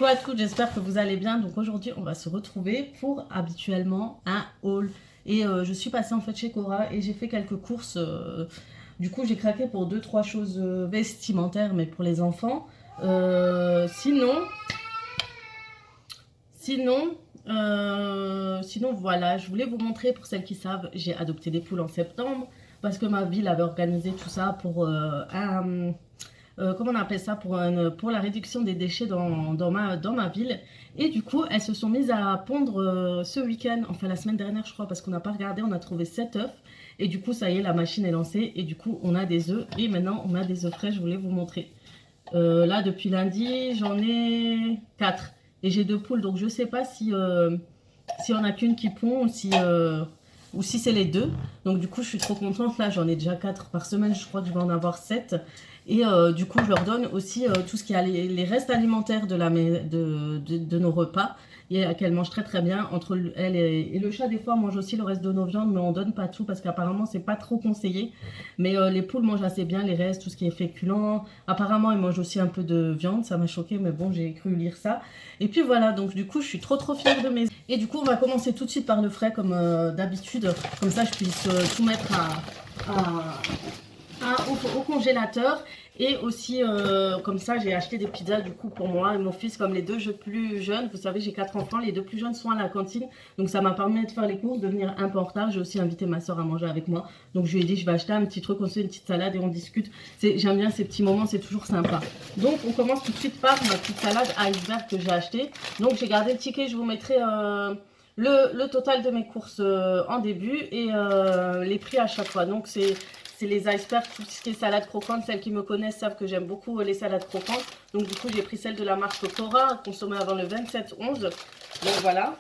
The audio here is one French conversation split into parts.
Coucou à tous, j'espère que vous allez bien. Donc aujourd'hui, on va se retrouver pour habituellement un haul. Et je suis passée en fait chez Cora et j'ai fait quelques courses. Du coup, j'ai craqué pour deux trois choses vestimentaires, mais pour les enfants. Sinon, sinon voilà, je voulais vous montrer pour celles qui savent, j'ai adopté des poules en septembre parce que ma ville avait organisé tout ça pour comment on appelle ça, pour la réduction des déchets dans ma ville. Et du coup, elles se sont mises à pondre ce week-end, enfin la semaine dernière je crois, parce qu'on n'a pas regardé, on a trouvé 7 œufs. Et du coup, ça y est, la machine est lancée. Et du coup, on a des œufs. Et maintenant, on a des œufs frais, je voulais vous montrer. Là, depuis lundi, j'en ai 4. Et j'ai 2 poules, donc je sais pas si on a qu'une qui pond ou si c'est les deux. Donc du coup, je suis trop contente. Là, j'en ai déjà 4 par semaine. Je crois que je vais en avoir 7. Et du coup, je leur donne aussi tout ce qui a les restes alimentaires de nos repas. Et qu'elle mange très très bien. Entre elle et le chat, des fois, mange aussi le reste de nos viandes, mais on donne pas tout parce qu'apparemment, c'est pas trop conseillé. Mais les poules mangent assez bien les restes, tout ce qui est féculent. Apparemment, ils mangent aussi un peu de viande. Ça m'a choqué, mais bon, j'ai cru lire ça. Et puis voilà, donc du coup, je suis trop fière de mes... Et du coup, on va commencer tout de suite par le frais comme d'habitude. Comme ça, je puisse tout mettre au congélateur. Et aussi, comme ça, j'ai acheté des pizzas du coup pour moi et mon fils, comme les deux plus jeunes. Vous savez, j'ai 4 enfants, les 2 plus jeunes sont à la cantine. Donc ça m'a permis de faire les courses, de venir un peu en retard. J'ai aussi invité ma soeur à manger avec moi. Donc je lui ai dit, je vais acheter un petit truc, on se fait une petite salade et on discute. J'aime bien ces petits moments, c'est toujours sympa. Donc on commence tout de suite par ma petite salade iceberg que j'ai acheté. Donc j'ai gardé le ticket, je vous mettrai... le total de mes courses en début et les prix à chaque fois. Donc c'est les icebergs, tout ce qui est salade croquante. Celles qui me connaissent savent que j'aime beaucoup les salades croquantes. Donc du coup, j'ai pris celle de la marque Cora, consommée avant le 27/11. Donc voilà.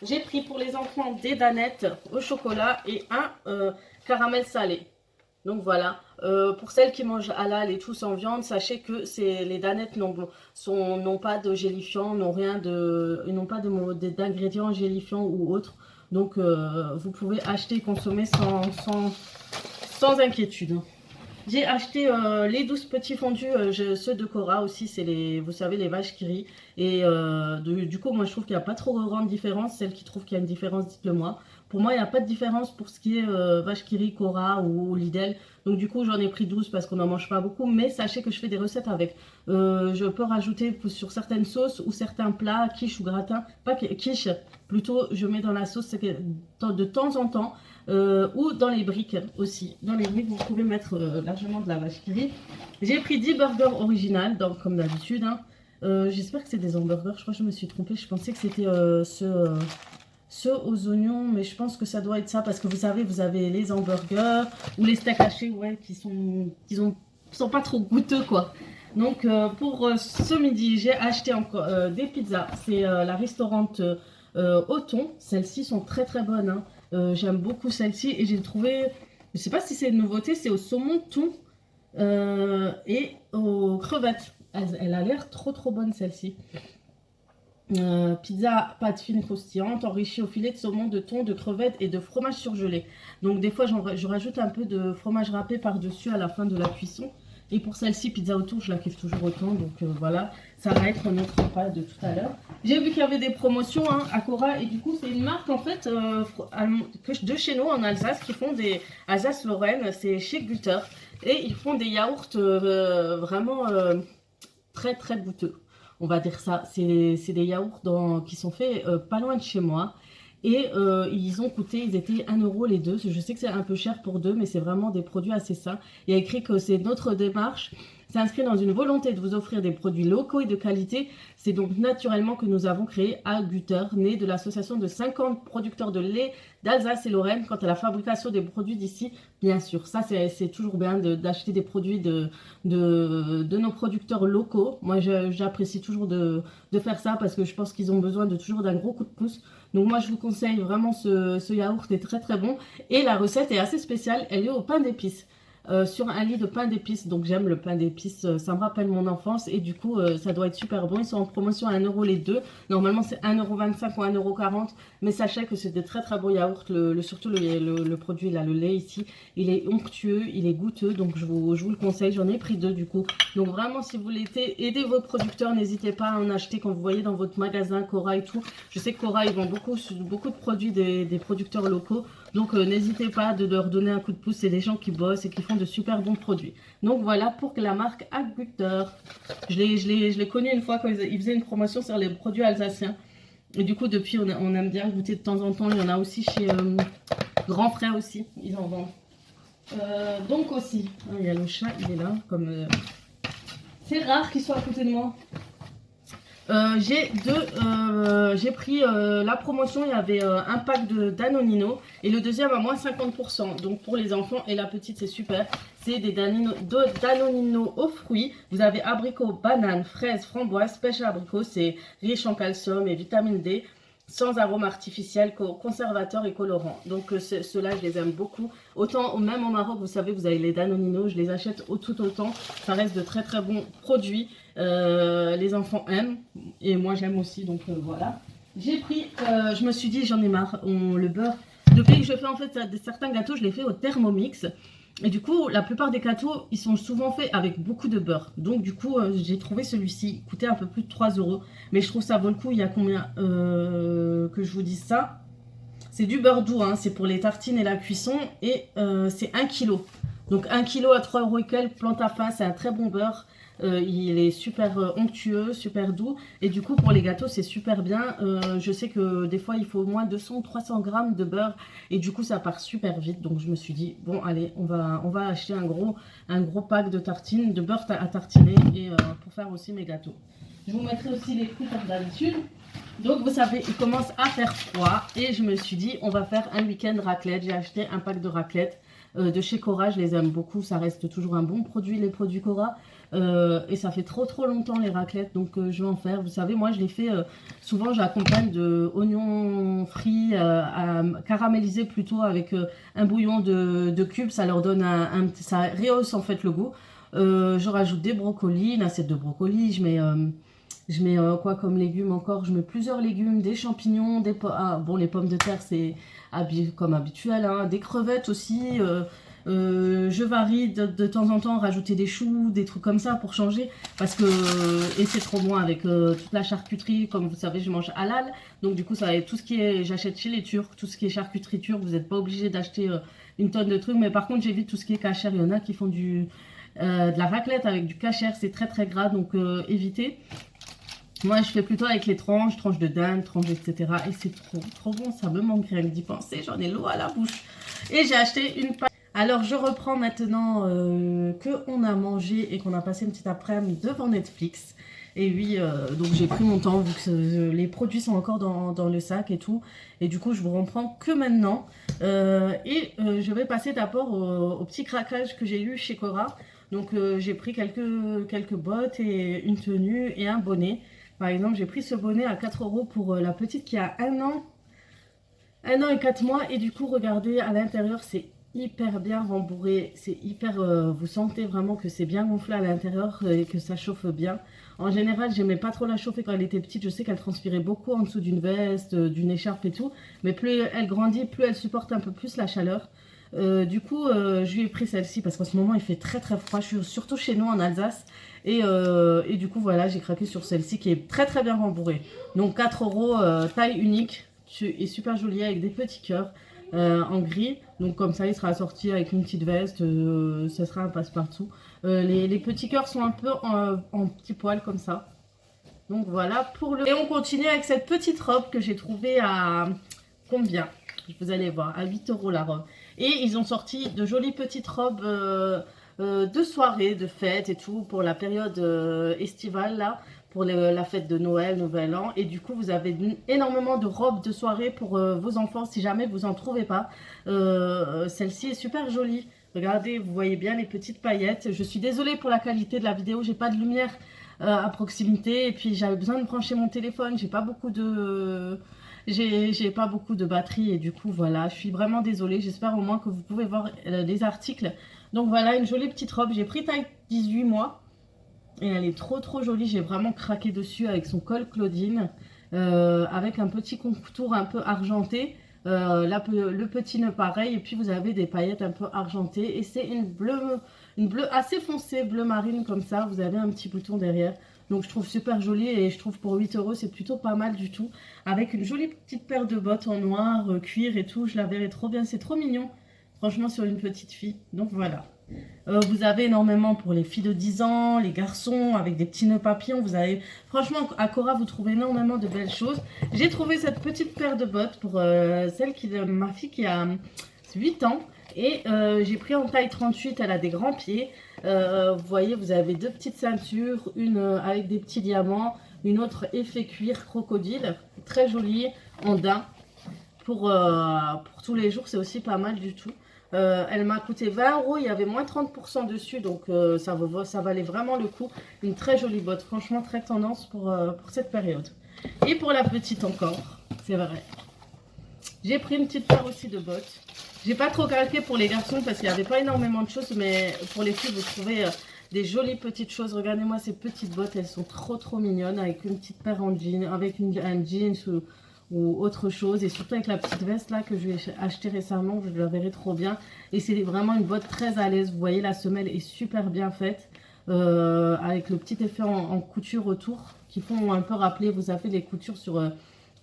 J'ai pris pour les enfants des danettes au chocolat et un caramel salé. Donc voilà. Pour celles qui mangent halal et tout sans viande, sachez que les danettes n'ont pas de gélifiant, n'ont pas d'ingrédients gélifiants ou autres. Donc vous pouvez acheter et consommer sans inquiétude. J'ai acheté les 12 petits fondus, ceux de Cora aussi, c'est vous savez, les vaches qui rient. Et du coup, moi je trouve qu'il n'y a pas trop grande différence. Celles qui trouvent qu'il y a une différence, dites-le moi. Pour moi, il n'y a pas de différence pour ce qui est vache qui rit, Cora ou Lidl. Donc du coup, j'en ai pris 12 parce qu'on n'en mange pas beaucoup. Mais sachez que je fais des recettes avec. Je peux rajouter sur certaines sauces ou certains plats, quiche ou gratin. Pas quiche, plutôt je mets dans la sauce de temps en temps. Ou dans les briques aussi. Dans les briques, vous pouvez mettre largement de la vache qui rit. J'ai pris 10 burgers originales, donc comme d'habitude. Hein. J'espère que c'est des hamburgers. Je crois que je me suis trompée. Je pensais que c'était ceux aux oignons, mais je pense que ça doit être ça parce que vous savez, vous avez les hamburgers ou les steaks hachés, ouais, qui sont pas trop goûteux, quoi. Donc pour ce midi, j'ai acheté encore des pizzas. C'est la restaurante au thon. Celles-ci sont très très bonnes. Hein. J'aime beaucoup celle-ci et j'ai trouvé, je sais pas si c'est une nouveauté, c'est au saumon thon et aux crevettes. Elle a l'air trop bonne celle-ci. Pizza pâte fine croustillante enrichie au filet de saumon, de thon, de crevettes et de fromage surgelé. Donc des fois je rajoute un peu de fromage râpé par-dessus à la fin de la cuisson. Et pour celle-ci, pizza au thon, je la kiffe toujours autant. Donc voilà, ça va être notre repas de tout à l'heure. J'ai vu qu'il y avait des promotions hein, à Cora. Et du coup, c'est une marque en fait de chez nous en Alsace qui font des Alsace-Lorraine. C'est chez Gutter. Et ils font des yaourts vraiment très goûteux. On va dire ça. C'est des yaourts qui sont faits pas loin de chez moi. Et ils étaient 1 euro les deux. Je sais que c'est un peu cher pour deux, mais c'est vraiment des produits assez sains. Il y a écrit que c'est notre démarche. C'est inscrit dans une volonté de vous offrir des produits locaux et de qualité. C'est donc naturellement que nous avons créé Gutter, né de l'association de 50 producteurs de lait d'Alsace et Lorraine quant à la fabrication des produits d'ici. Bien sûr, ça c'est toujours bien d'acheter des produits de nos producteurs locaux. Moi, j'apprécie toujours de faire ça parce que je pense qu'ils ont besoin toujours d'un gros coup de pouce. Donc moi, je vous conseille vraiment ce yaourt est très bon. Et la recette est assez spéciale, elle est au pain d'épices. sur un lit de pain d'épices. Donc j'aime le pain d'épices, ça me rappelle mon enfance et du coup ça doit être super bon. Ils sont en promotion à 1 euro les deux. Normalement c'est 1,25 € ou 1,40 €, mais sachez que c'est de très très beaux yaourts. Surtout le produit là, le lait ici, il est onctueux, il est goûteux, donc je vous le conseille. J'en ai pris 2 du coup. Donc vraiment si vous voulez aider vos producteurs, n'hésitez pas à en acheter quand vous voyez dans votre magasin Cora et tout. Je sais que Cora ils vendent beaucoup de produits des producteurs locaux. Donc n'hésitez pas de leur donner un coup de pouce, c'est des gens qui bossent et qui font de super bons produits. Donc voilà pour la marque Agbuter. Je l'ai connu une fois quand ils faisaient une promotion sur les produits alsaciens. Et du coup depuis on aime bien goûter de temps en temps. Il y en a aussi chez Grand Frère aussi, ils en vendent. Donc aussi, hein, il y a le chat, il est là. C'est rare qu'il soit à côté de moi. J'ai pris la promotion, il y avait un pack de Danonino et le deuxième à moins 50%. Donc pour les enfants et la petite c'est super. C'est des Danonino aux fruits. Vous avez abricot, banane, fraise, framboise, pêche à abricot. C'est riche en calcium et vitamine D. Sans arôme artificiel, conservateur et colorant. Donc ceux-là, je les aime beaucoup. Autant, même au Maroc, vous savez, vous avez les Danonino, je les achète tout autant. Ça reste de très très bons produits. Les enfants aiment et moi j'aime aussi, donc voilà. J'ai pris, je me suis dit, j'en ai marre, le beurre. Depuis que je fais en fait certains gâteaux, je les fais au Thermomix. Et du coup, la plupart des gâteaux, ils sont souvent faits avec beaucoup de beurre. Donc du coup, j'ai trouvé celui-ci, il coûtait un peu plus de 3 €. Mais je trouve ça vaut le coup. Il y a combien que je vous dise ça? C'est du beurre doux, hein, c'est pour les tartines et la cuisson. Et c'est 1 kg. Donc 1 kg à 3 € et quelques, plante à pain, c'est un très bon beurre. Il est super onctueux, super doux. Et du coup, pour les gâteaux, c'est super bien. Je sais que des fois, il faut au moins 200-300 grammes de beurre. Et du coup, ça part super vite. Donc, je me suis dit, bon, allez, on va acheter un gros pack de tartines, de beurre à tartiner et pour faire aussi mes gâteaux. Je vous mettrai aussi les prix comme d'habitude. Donc, vous savez, il commence à faire froid. Et je me suis dit, on va faire un week-end raclette. J'ai acheté un pack de raclette de chez Cora. Je les aime beaucoup. Ça reste toujours un bon produit, les produits Cora. Et ça fait trop longtemps les raclettes, donc je vais en faire. Vous savez, moi je les fais souvent, j'accompagne de oignons frits caramélisés plutôt avec un bouillon de cubes. Ça leur donne ça rehausse en fait le goût. Je rajoute des brocolis, une assiette de brocolis. Je mets quoi comme légumes encore? Je mets plusieurs légumes, des champignons, bon, les pommes de terre c'est comme habituel, hein, des crevettes aussi. Je varie de temps en temps, rajouter des choux, des trucs comme ça pour changer. Parce que, et c'est trop bon avec toute la charcuterie. Comme vous savez, je mange halal. Donc du coup, ça va être tout ce qui est, j'achète chez les Turcs, tout ce qui est charcuterie turque. Vous n'êtes pas obligé d'acheter une tonne de trucs. Mais par contre, j'évite tout ce qui est kasher. Il y en a qui font de la raclette avec du kasher. C'est très gras, donc évitez. Moi, je fais plutôt avec les tranches de dinde, tranches, etc. Et c'est trop bon. Ça me manque rien que d'y penser. J'en ai l'eau à la bouche. Et j'ai acheté une pâte. Alors, je reprends maintenant qu'on a mangé et qu'on a passé une petite après-midi devant Netflix. Et oui, donc j'ai pris mon temps vu que les produits sont encore dans le sac et tout. Et du coup, je vous reprends que maintenant. Je vais passer d'abord au petit craquage que j'ai eu chez Cora. Donc, j'ai pris quelques bottes et une tenue et un bonnet. Par exemple, j'ai pris ce bonnet à 4 € pour la petite qui a 1 an et 4 mois. Et du coup, regardez, à l'intérieur, c'est hyper bien rembourré, c'est hyper, vous sentez vraiment que c'est bien gonflé à l'intérieur et que ça chauffe bien. En général, j'aimais pas trop la chauffer quand elle était petite. Je sais qu'elle transpirait beaucoup en dessous d'une veste, d'une écharpe et tout, mais plus elle grandit, plus elle supporte un peu plus la chaleur. Du coup, je lui ai pris celle-ci parce qu'en ce moment il fait très froid. Je suis surtout chez nous en Alsace et du coup voilà, j'ai craqué sur celle-ci qui est très bien rembourrée. Donc 4 €, taille unique, et super jolie avec des petits cœurs. En gris, donc comme ça il sera assorti avec une petite veste, ça sera un passe-partout. Les petits cœurs sont un peu en petits poils comme ça. Donc voilà pour le... Et on continue avec cette petite robe que j'ai trouvée à combien? Vous allez voir, à 8 € la robe. Et ils ont sorti de jolies petites robes de soirée, de fête et tout pour la période estivale là. Pour la fête de Noël, Nouvel An. Et du coup, vous avez énormément de robes de soirée pour vos enfants si jamais vous en trouvez pas. Celle-ci est super jolie. Regardez, vous voyez bien les petites paillettes. Je suis désolée pour la qualité de la vidéo. J'ai pas de lumière à proximité. Et puis, j'avais besoin de brancher mon téléphone. J'ai pas beaucoup de... j'ai pas beaucoup de batterie et du coup voilà, je suis vraiment désolée. J'espère au moins que vous pouvez voir les articles. Donc voilà, une jolie petite robe. J'ai pris taille 18 mois et elle est trop jolie. J'ai vraiment craqué dessus avec son col Claudine, avec un petit contour un peu argenté. Le petit nœud pareil, et puis vous avez des paillettes un peu argentées, et c'est une bleue assez foncée, bleu marine comme ça. Vous avez un petit bouton derrière, donc je trouve super jolie, et je trouve pour 8 € c'est plutôt pas mal du tout, avec une jolie petite paire de bottes en noir, cuir et tout. Je la verrai trop bien, c'est trop mignon franchement sur une petite fille. Donc voilà. Vous avez énormément pour les filles de 10 ans, les garçons avec des petits nœuds papillons. Vous avez, franchement, à Cora, vous trouvez énormément de belles choses. J'ai trouvé cette petite paire de bottes pour ma fille qui a 8 ans. Et j'ai pris en taille 38, elle a des grands pieds. Vous voyez, vous avez deux petites ceintures, une avec des petits diamants, une autre effet cuir crocodile, très jolie, en daim. Pour tous les jours, c'est aussi pas mal du tout. Elle m'a coûté 20 €, il y avait moins 30% dessus, donc ça valait vraiment le coup. Une très jolie botte, franchement très tendance pour cette période. Et pour la petite encore, c'est vrai. J'ai pris une petite paire aussi de bottes. J'ai pas trop calqué pour les garçons parce qu'il n'y avait pas énormément de choses, mais pour les filles, vous trouvez des jolies petites choses. Regardez-moi ces petites bottes, elles sont trop mignonnes, avec une petite paire en jean, avec un jeans ou autre chose, et surtout avec la petite veste là que je vais acheter récemment, je la verrai trop bien. Et c'est vraiment une botte très à l'aise. Vous voyez, la semelle est super bien faite, avec le petit effet en couture autour qui font un peu rappeler, vous avez les coutures sur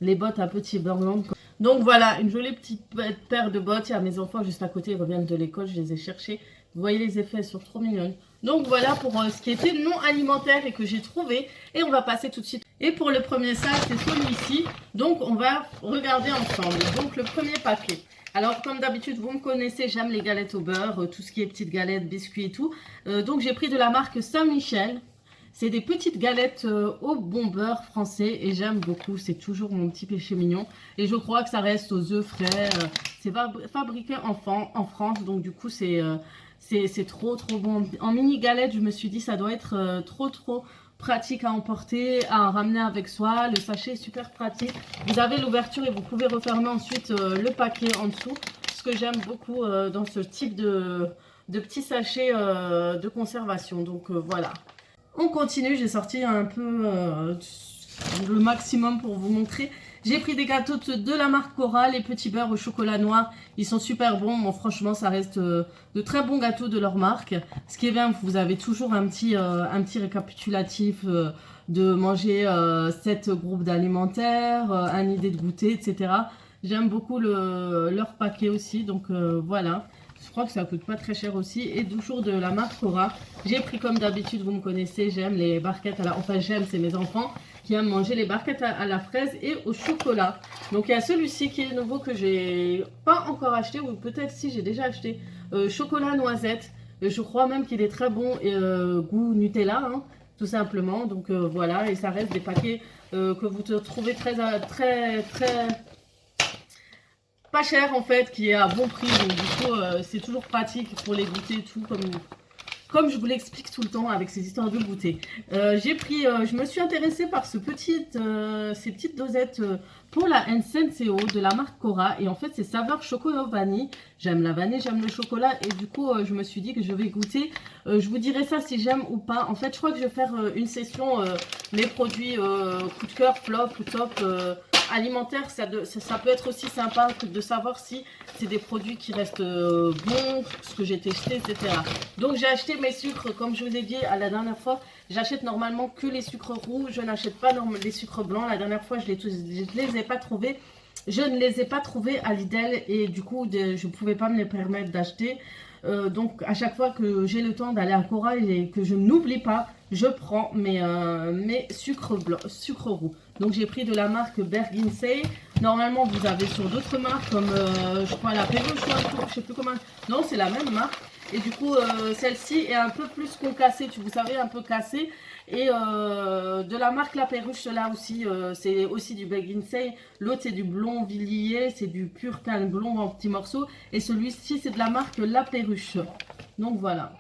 les bottes à petit Timberland. Donc voilà, une jolie petite paire de bottes. Il y a mes enfants juste à côté, ils reviennent de l'école, je les ai cherchés. Vous voyez les effets, elles sont trop mignonnes. Donc voilà pour ce qui était non alimentaire et que j'ai trouvé. Et on va passer tout de suite. Et pour le premier sac, c'est celui-ci. Donc on va regarder ensemble. Donc le premier paquet. Alors comme d'habitude, vous me connaissez, j'aime les galettes au beurre, tout ce qui est petites galettes, biscuits et tout. Donc j'ai pris de la marque Saint-Michel. C'est des petites galettes au bon beurre français et j'aime beaucoup. C'est toujours mon petit péché mignon. Et je crois que ça reste aux œufs frais. C'est fabriqué en France. Donc du coup, c'est trop bon. En mini galette, je me suis dit ça doit être trop pratique à emporter, à ramener avec soi. Le sachet est super pratique. Vous avez l'ouverture et vous pouvez refermer ensuite le paquet en dessous. Ce que j'aime beaucoup dans ce type de petits sachets de conservation. Donc voilà. On continue, j'ai sorti un peu le maximum pour vous montrer. J'ai pris des gâteaux de la marque Cora, les petits beurres au chocolat noir. Ils sont super bons. Bon, franchement, ça reste de très bons gâteaux de leur marque. Ce qui est bien, vous avez toujours un petit récapitulatif de manger 7 groupes d'alimentaires, une idée de goûter, etc. J'aime beaucoup leur paquet aussi, donc voilà. Je crois que ça coûte pas très cher aussi. Et toujours de la marque Cora. J'ai pris comme d'habitude, vous me connaissez, j'aime les barquettes à la... Enfin, j'aime, c'est mes enfants qui aiment manger les barquettes à la fraise et au chocolat. Donc, il y a celui-ci qui est nouveau que j'ai pas encore acheté, ou peut-être si j'ai déjà acheté. Chocolat noisette. Je crois même qu'il est très bon, et goût Nutella, hein, tout simplement. Donc, voilà. Et ça reste des paquets que vous trouvez très pas cher en fait, qui est à bon prix. Donc du coup c'est toujours pratique pour les goûter et tout, comme je vous l'explique tout le temps avec ces histoires de goûter. J'ai pris, je me suis intéressée par ces petites dosettes pour la Senseo de la marque Cora, et en fait c'est saveur chocolat vanille. J'aime la vanille, j'aime le chocolat, et du coup je me suis dit que je vais goûter. Je vous dirai ça si j'aime ou pas. En fait je crois que je vais faire une session mes produits coup de cœur, flop, top alimentaire. Ça peut être aussi sympa de savoir si c'est des produits qui restent bons, ce que j'ai testé, etc. Donc j'ai acheté mes sucres, comme je vous ai dit à la dernière fois. J'achète normalement que les sucres roux, je n'achète pas les sucres blancs. La dernière fois je les ai pas trouvés. Je ne les ai pas trouvés à Lidl, et du coup je ne pouvais pas me les permettre d'acheter. Donc à chaque fois que j'ai le temps d'aller à Cora et que je n'oublie pas, je prends mes sucres roux. Donc j'ai pris de la marque Berginsey. Normalement vous avez sur d'autres marques comme je crois la Perruche, je sais plus comment. Non, c'est la même marque. Et du coup celle-ci est un peu plus concassée, vous savez, un peu cassée. Et de la marque La Perruche, là aussi, c'est aussi du Berginsey. L'autre c'est du blond villiers, c'est du pur calme blond en petits morceaux. Et celui-ci c'est de la marque La Perruche. Donc voilà.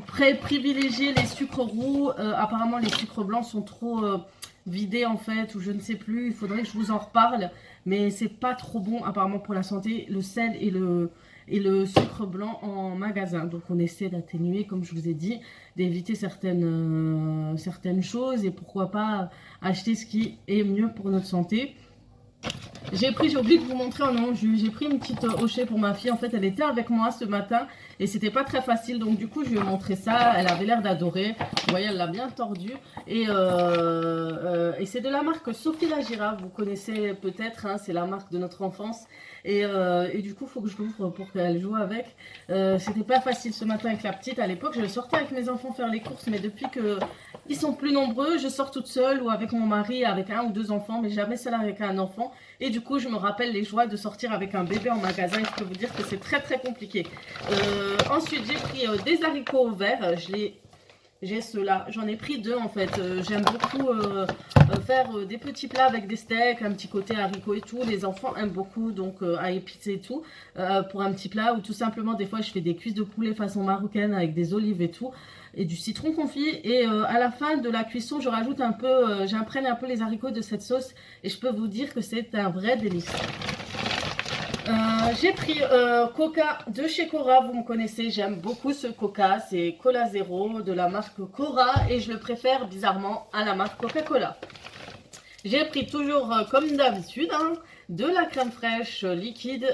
Privilégier les sucres roux. Apparemment les sucres blancs sont trop vidé en fait, ou je ne sais plus, il faudrait que je vous en reparle, mais c'est pas trop bon apparemment pour la santé, le sel et le sucre blanc en magasin. Donc on essaie d'atténuer, comme je vous ai dit, d'éviter certaines choses, et pourquoi pas acheter ce qui est mieux pour notre santé. J'ai oublié de vous montrer en nom, j'ai pris une petite hochet pour ma fille. En fait, elle était avec moi ce matin et c'était pas très facile. Donc du coup, je lui ai montré ça. Elle avait l'air d'adorer. Vous voyez, elle l'a bien tordu. Et c'est de la marque Sophie la Girafe. Vous connaissez peut-être, hein, c'est la marque de notre enfance. Et du coup, il faut que je l'ouvre pour qu'elle joue avec. C'était pas facile ce matin avec la petite. À l'époque, je sortais avec mes enfants faire les courses. Mais depuis qu'ils sont plus nombreux, je sors toute seule ou avec mon mari, avec 1 ou 2 enfants. Mais jamais seule avec un enfant. Et du coup, je me rappelle les joies de sortir avec un bébé en magasin. Et je peux vous dire que c'est très très compliqué. Ensuite, j'ai pris des haricots verts. J'ai ceux-là. J'en ai pris 2 en fait. J'aime beaucoup faire des petits plats avec des steaks, un petit côté haricots et tout. Les enfants aiment beaucoup, donc à épicer et tout. Pour un petit plat, ou tout simplement, des fois, je fais des cuisses de poulet façon marocaine avec des olives et tout. Et du citron confit. Et à la fin de la cuisson, je rajoute un peu, j'imprègne un peu les haricots de cette sauce. Et je peux vous dire que c'est un vrai délice. J'ai pris Coca de chez Cora, vous me connaissez, j'aime beaucoup ce Coca, c'est Cola Zéro de la marque Cora et je le préfère bizarrement à la marque Coca-Cola. J'ai pris toujours comme d'habitude de la crème fraîche liquide,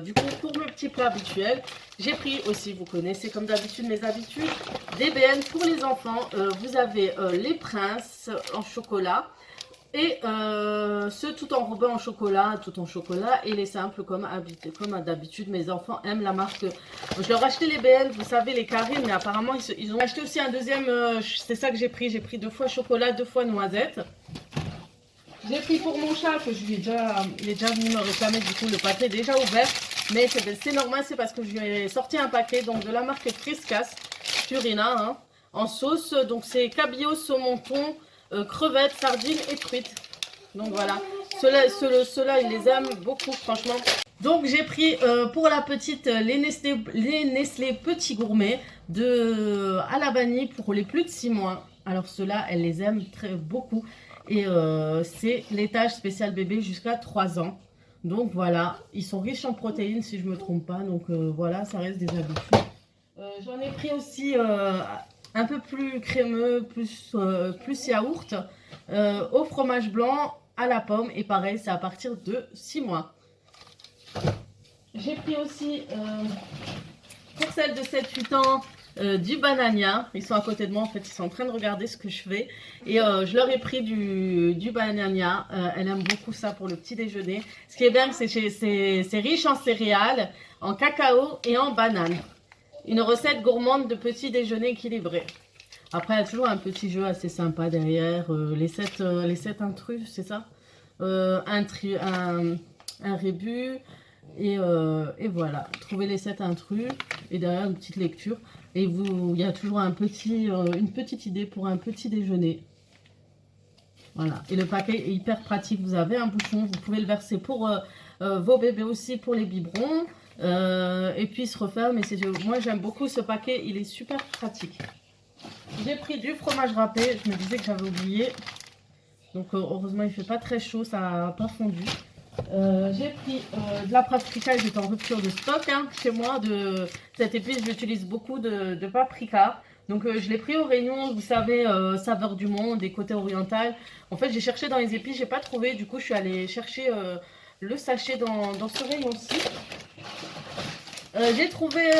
du coup pour mes petits plats habituels. J'ai pris aussi, vous connaissez comme d'habitude mes habitudes, des BN pour les enfants. Vous avez les Princes en chocolat. Et ceux tout enrobés en chocolat, et les simples comme d'habitude. Mes enfants aiment la marque. Je leur ai acheté les BN, vous savez, les carrés, mais apparemment ils ont acheté aussi un deuxième. C'est ça que j'ai pris 2 fois chocolat, 2 fois noisette. J'ai pris pour mon chat, que il est déjà venu me réclamer, du coup le paquet est déjà ouvert. Mais c'est normal, c'est parce que je lui ai sorti un paquet donc de la marque Friskas, Purina, hein, en sauce. Donc c'est cabillaud, saumon, thon, crevettes, sardines et truites. Donc voilà, ceux-là ils les aiment beaucoup franchement. Donc j'ai pris pour la petite les Nestlé Petits Gourmets à la vanille pour les plus de 6 mois. Alors ceux-là, elle les aime beaucoup. Et c'est laitage spécial bébé jusqu'à 3 ans. Donc voilà, ils sont riches en protéines si je ne me trompe pas. Donc voilà, ça reste des habitudes. J'en ai pris aussi un peu plus crémeux, plus yaourt, au fromage blanc, à la pomme. Et pareil, c'est à partir de 6 mois. J'ai pris aussi, pour celle de 7-8 ans, du banania. Ils sont à côté de moi, en fait, ils sont en train de regarder ce que je fais. Et je leur ai pris du banania. Elle aime beaucoup ça pour le petit déjeuner. Ce qui est bien, c'est riche en céréales, en cacao et en banane. Une recette gourmande de petit déjeuner équilibré. Après, il y a toujours un petit jeu assez sympa derrière. Les 7 intrus, c'est ça, un rébut. Et voilà, trouver les 7 intrus. Et derrière, une petite lecture. Et il y a toujours une petite idée pour un petit déjeuner. Voilà. Et le paquet est hyper pratique. Vous avez un bouchon. Vous pouvez le verser pour vos bébés aussi, pour les biberons. Et puis il se referme. Moi, j'aime beaucoup ce paquet. Il est super pratique. J'ai pris du fromage râpé. Je me disais que j'avais oublié. Donc, heureusement, il ne fait pas très chaud. Ça n'a pas fondu. J'ai pris de la paprika, j'étais en rupture de stock chez moi de cette épice. J'utilise beaucoup de paprika, donc je l'ai pris au rayon, vous savez, saveur du monde et côté oriental. En fait, j'ai cherché dans les épices, j'ai pas trouvé, du coup je suis allée chercher le sachet dans ce rayon-ci. J'ai trouvé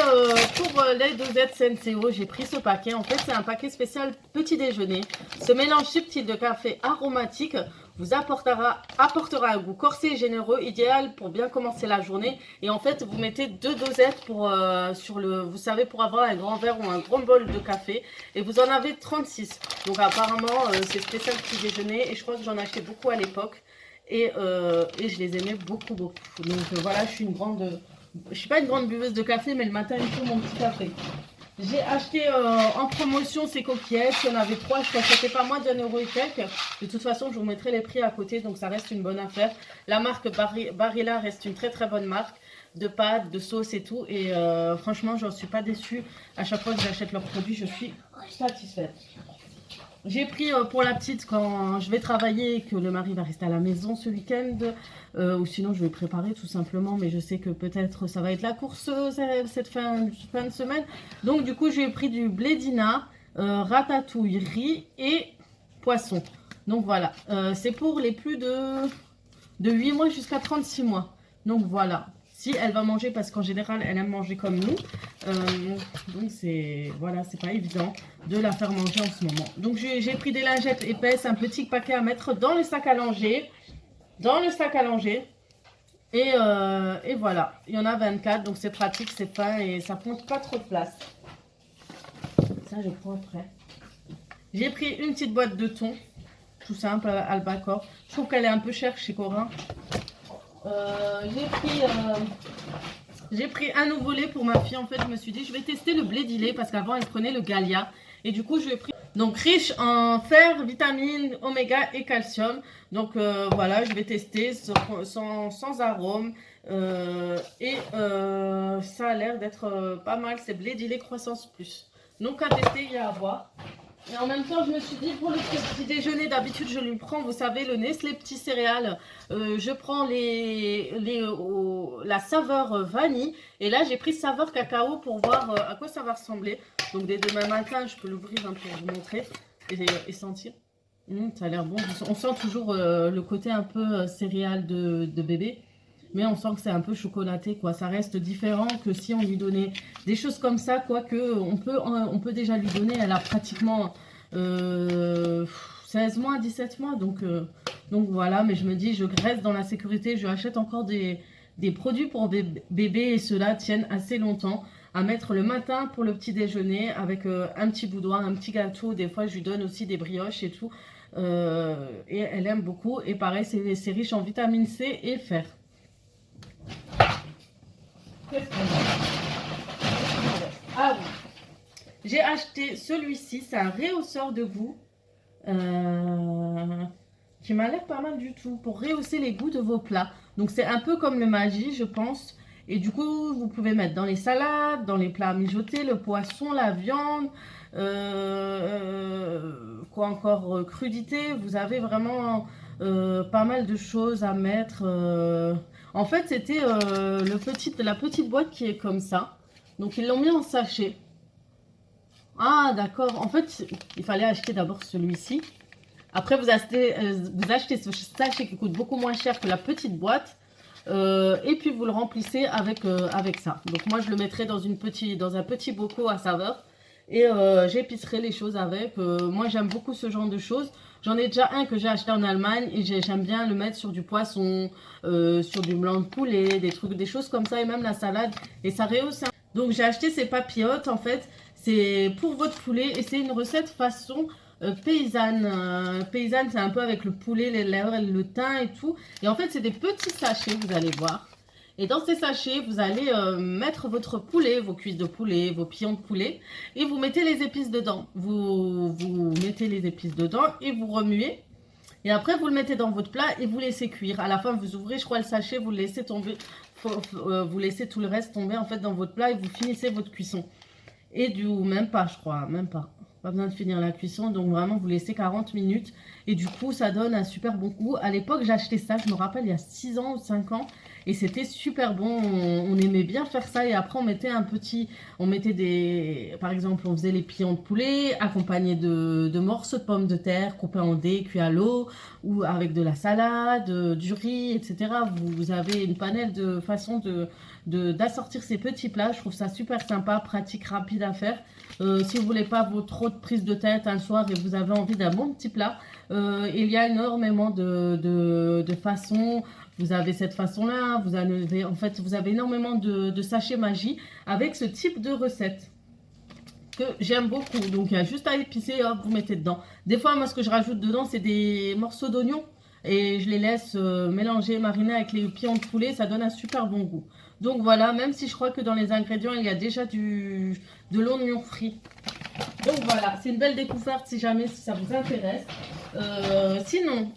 pour les dosettes Senseo, j'ai pris ce paquet. En fait, c'est un paquet spécial petit déjeuner. Ce mélange subtil de café aromatique vous apportera un goût corsé et généreux, idéal pour bien commencer la journée. Et en fait, vous mettez 2 dosettes vous savez, pour avoir un grand verre ou un grand bol de café. Et vous en avez 36. Donc apparemment, c'est spécial petit déjeuner. Et je crois que j'en achetais beaucoup à l'époque. Et je les aimais beaucoup, beaucoup. Donc voilà, je suis pas une grande buveuse de café, mais le matin, il faut mon petit café. J'ai acheté en promotion ces coquillettes. Il y en avait 3, je crois que c'était pas moins d'1 € et quelques. De toute façon, je vous mettrai les prix à côté, donc ça reste une bonne affaire. La marque Barilla reste une très très bonne marque de pâtes, de sauce et tout. Et franchement, je ne suis pas déçue. À chaque fois que j'achète leurs produits, je suis satisfaite. J'ai pris pour la petite quand je vais travailler et que le mari va rester à la maison ce week-end. Ou sinon je vais préparer tout simplement. Mais je sais que peut-être ça va être la course cette fin de semaine. Donc du coup j'ai pris du blédina, ratatouille, riz et poisson. Donc voilà, c'est pour les plus de 8 mois jusqu'à 36 mois. Donc voilà, si elle va manger, parce qu'en général elle aime manger comme nous, donc c'est voilà, c'est pas évident de la faire manger en ce moment. Donc j'ai pris des lingettes épaisses, un petit paquet à mettre dans le sac à langer, et voilà, il y en a 24, donc c'est pratique, c'est fin et ça prend pas trop de place. Ça je prends après. J'ai pris une petite boîte de thon, tout simple, Albacor. Je trouve qu'elle est un peu chère chez Cora. J'ai pris un nouveau lait pour ma fille. En fait, je me suis dit, je vais tester le Blédilait parce qu'avant, elle prenait le Galia. Et du coup, je l'ai pris. Donc, riche en fer, vitamines, oméga et calcium. Donc, voilà, je vais tester sans arôme. Ça a l'air d'être pas mal. C'est Blédilait Croissance Plus. Donc, à tester, il y a à voir. Et en même temps, je me suis dit, pour le petit déjeuner, d'habitude, je lui prends, vous savez, le Nestlé Petits Céréales. Je prends la saveur vanille. Et là, j'ai pris saveur cacao pour voir à quoi ça va ressembler. Donc, dès demain matin, je peux l'ouvrir un peu pour vous montrer et sentir. Ça a l'air bon. On sent toujours le côté un peu céréales de bébé. Mais on sent que c'est un peu chocolaté, quoi. Ça reste différent que si on lui donnait des choses comme ça, quoique on peut déjà lui donner. Elle a pratiquement 16 mois, 17 mois. Donc voilà, mais je me dis, je reste dans la sécurité. Je achète encore des produits pour bébé et ceux-là tiennent assez longtemps. À mettre le matin pour le petit déjeuner avec un petit boudoir, un petit gâteau. Des fois, je lui donne aussi des brioches et tout. Et elle aime beaucoup. Et pareil, c'est riche en vitamine C et fer. Ah oui, j'ai acheté celui-ci, c'est un rehausseur de goût qui m'a l'air pas mal du tout pour rehausser les goûts de vos plats. Donc c'est un peu comme le Maggi, je pense. Et du coup, vous pouvez mettre dans les salades, dans les plats mijotés, le poisson, la viande, quoi encore, crudité. Vous avez vraiment pas mal de choses à mettre. En fait, c'était la petite boîte qui est comme ça. Donc, ils l'ont mis en sachet. Ah, d'accord. En fait, il fallait acheter d'abord celui-ci. Après, vous achetez ce sachet qui coûte beaucoup moins cher que la petite boîte. Et puis, vous le remplissez avec ça. Donc, moi, je le mettrai dans un petit bocaux à saveur. Et j'épicerai les choses avec. Moi, j'aime beaucoup ce genre de choses. J'en ai déjà un que j'ai acheté en Allemagne et j'aime bien le mettre sur du poisson, sur du blanc de poulet, des choses comme ça et même la salade. Et ça rehausse. Donc j'ai acheté ces papillotes en fait. C'est pour votre poulet et c'est une recette façon paysanne. Paysanne, c'est un peu avec le poulet, le thym et tout. Et en fait, c'est des petits sachets, vous allez voir. Et dans ces sachets, vous allez mettre votre poulet, vos cuisses de poulet, vos pieds de poulet. Et vous mettez les épices dedans. Vous mettez les épices dedans et vous remuez. Et après, vous le mettez dans votre plat et vous laissez cuire. À la fin, vous ouvrez, je crois, le sachet, vous le laissez tomber. Vous laissez tout le reste tomber en fait dans votre plat et vous finissez votre cuisson. Et même pas, je crois, même pas. Pas besoin de finir la cuisson, donc vraiment vous laissez 40 minutes et du coup ça donne un super bon goût. À l'époque j'ai acheté ça, je me rappelle il y a 6 ans ou 5 ans et c'était super bon, on aimait bien faire ça et après on mettait par exemple on faisait les pieds de poulet accompagnés de morceaux de pommes de terre coupés en dés, cuits à l'eau ou avec de la salade, du riz, etc. Vous avez une panelle de façons d'assortir ces petits plats, je trouve ça super sympa, pratique, rapide à faire. Si vous voulez pas trop de prise de tête un soir et vous avez envie d'un bon petit plat, il y a énormément de façons. Vous avez cette façon-là, vous avez énormément de sachets magie avec ce type de recette que j'aime beaucoup. Donc il y a juste à épicer, hop, vous mettez dedans. Des fois, moi, ce que je rajoute dedans, c'est des morceaux d'oignon et je les laisse mélanger, mariner avec les pieds de poulet, ça donne un super bon goût. Donc voilà, même si je crois que dans les ingrédients, il y a déjà de l'oignon frit. Donc voilà, c'est une belle découverte si ça vous intéresse. Sinon,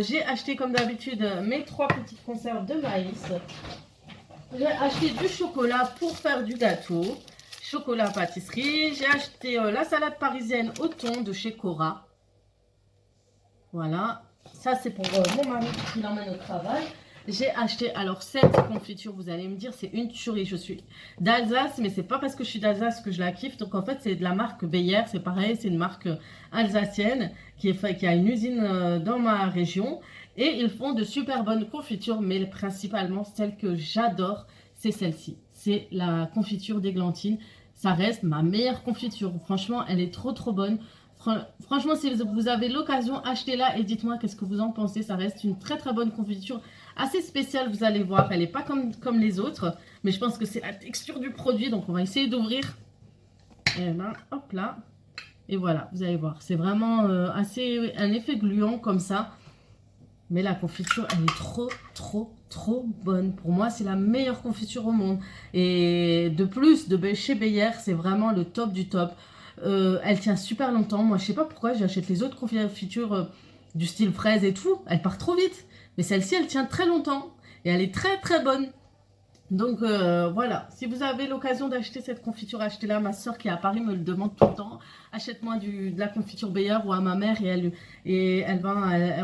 j'ai acheté comme d'habitude mes 3 petites conserves de maïs. J'ai acheté du chocolat pour faire du gâteau. Chocolat pâtisserie. J'ai acheté la salade parisienne au thon de chez Cora. Voilà, ça c'est pour mon mari qui l'emmène au travail. J'ai acheté, alors cette confiture, vous allez me dire, c'est une tuerie. Je suis d'Alsace, mais c'est pas parce que je suis d'Alsace que je la kiffe. Donc en fait, c'est de la marque Beyer, c'est pareil, c'est une marque alsacienne qui a une usine dans ma région. Et ils font de super bonnes confitures, mais principalement celle que j'adore, c'est celle-ci. C'est la confiture d'églantine. Ça reste ma meilleure confiture. Franchement, elle est trop bonne. Franchement, si vous avez l'occasion, achetez-la et dites-moi qu'est-ce que vous en pensez. Ça reste une très bonne confiture, assez spéciale, vous allez voir. Elle n'est pas comme les autres, mais je pense que c'est la texture du produit. Donc, on va essayer d'ouvrir. Et ben, hop là. Et voilà, vous allez voir. C'est vraiment un effet gluant comme ça. Mais la confiture, elle est trop bonne. Pour moi, c'est la meilleure confiture au monde. Et de plus, chez Beyer, c'est vraiment le top du top. Elle tient super longtemps. Moi, je sais pas pourquoi j'achète les autres confitures du style fraise et tout. Elle part trop vite. Mais celle-ci, elle tient très longtemps. Et elle est très bonne. Donc voilà, si vous avez l'occasion d'acheter cette confiture, achetez-la. Ma soeur qui est à Paris me le demande tout le temps. Achète-moi de la confiture Beyer ou à ma mère et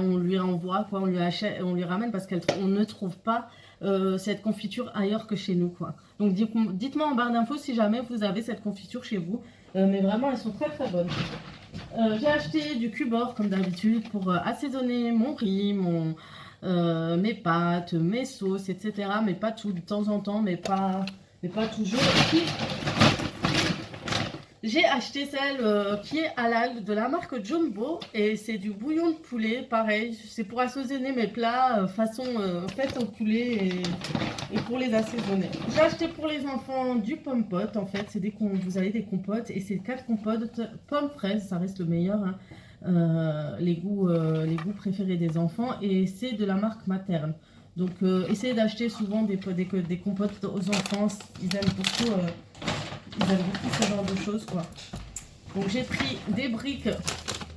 on lui envoie, quoi, on lui ramène parce qu'on ne trouve pas cette confiture ailleurs que chez nous, quoi. Donc dites-moi en barre d'infos si jamais vous avez cette confiture chez vous. Mais vraiment, elles sont très bonnes. J'ai acheté du Cubor comme d'habitude pour assaisonner mon riz, mes pâtes, mes sauces, etc. Mais pas tout de temps en temps, mais pas toujours. Et puis, j'ai acheté celle qui est halal de la marque Jumbo et c'est du bouillon de poulet, pareil. C'est pour assaisonner mes plats façon faite au poulet et pour les assaisonner. J'ai acheté pour les enfants du pomme pote en fait. Vous avez des compotes et c'est 4 compotes pommes fraises, ça reste le meilleur. Hein. Les goûts préférés des enfants et c'est de la marque Materne. Donc essayez d'acheter souvent des compotes aux enfants, ils aiment beaucoup ce genre de choses quoi. Donc j'ai pris des briques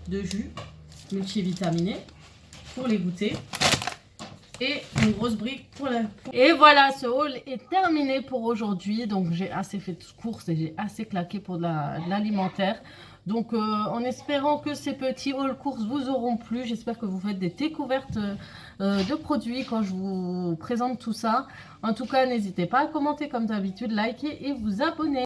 de jus multivitaminé pour les goûter et une grosse brique pour la... Et voilà, ce haul est terminé pour aujourd'hui. Donc j'ai assez fait de courses et j'ai assez claqué pour de l'alimentaire. Donc en espérant que ces petits haul courses vous auront plu, j'espère que vous faites des découvertes de produits quand je vous présente tout ça. En tout cas, n'hésitez pas à commenter comme d'habitude, liker et vous abonner.